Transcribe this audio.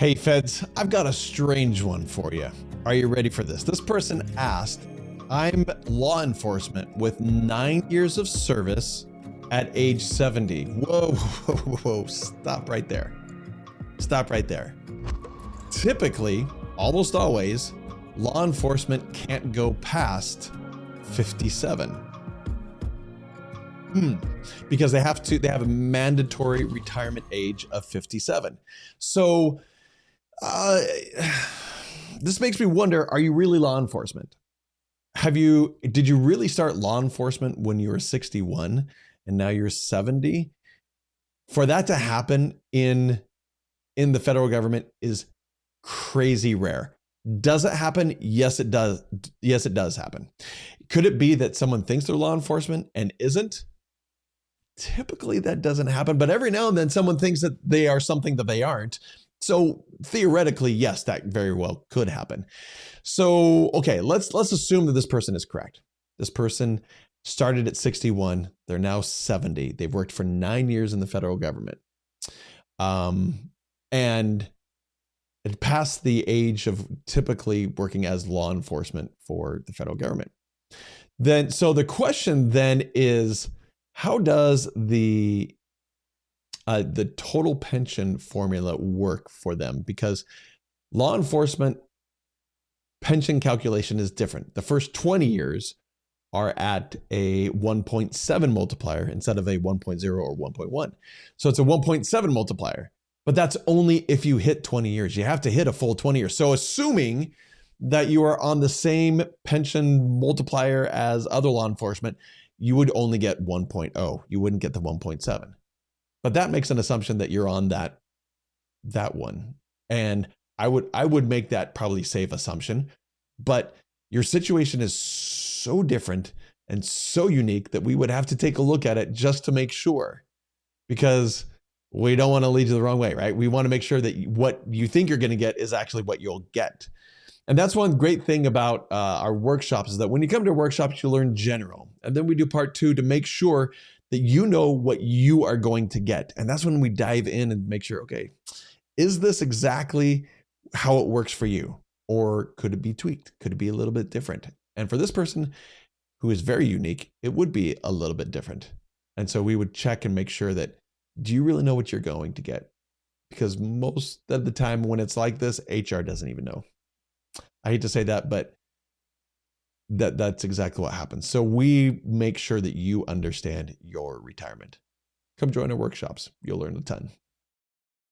Hey feds, I've got a strange one for you. Are you ready for this? This person asked, I'm law enforcement with 9 years of service at age 70. Whoa, whoa, whoa, stop right there. Stop right there. Typically, almost always, law enforcement can't go past 57. Because they have a mandatory retirement age of 57. So this makes me wonder, are you really law enforcement? Did you really start law enforcement when you were 61 and now you're 70? For that to happen in the federal government is crazy rare. Does it happen? Yes, it does. Yes, it does happen. Could it be that someone thinks they're law enforcement and isn't? Typically that doesn't happen, but every now and then someone thinks that they are something that they aren't. So theoretically, yes, that very well could happen. So, okay, let's assume that this person is correct. This person started at 61. They're now 70. They've worked for 9 years in the federal government. And it passed the age of typically working as law enforcement for the federal government. So the question then is, how does the total pension formula work for them? Because law enforcement pension calculation is different. The first 20 years are at a 1.7 multiplier instead of a 1.0 or 1.1. So it's a 1.7 multiplier, but that's only if you hit 20 years. You have to hit a full 20 years. So assuming that you are on the same pension multiplier as other law enforcement, you would only get 1.0. You wouldn't get the 1.7. But that makes an assumption that you're on that one. And I would make that probably safe assumption, but your situation is so different and so unique that we would have to take a look at it just to make sure, because we don't want to lead you the wrong way, right? We want to make sure that what you think you're going to get is actually what you'll get. And that's one great thing about our workshops, is that when you come to workshops, you learn general. And then we do part 2 to make sure that you know what you are going to get. And that's when we dive in and make sure, okay, is this exactly how it works for you? Or could it be tweaked? Could it be a little bit different? And for this person who is very unique, it would be a little bit different. And so we would check and make sure that, do you really know what you're going to get? Because most of the time when it's like this, HR doesn't even know. I hate to say that, but that's exactly what happens. So we make sure that you understand your retirement. Come join our workshops. You'll learn a ton.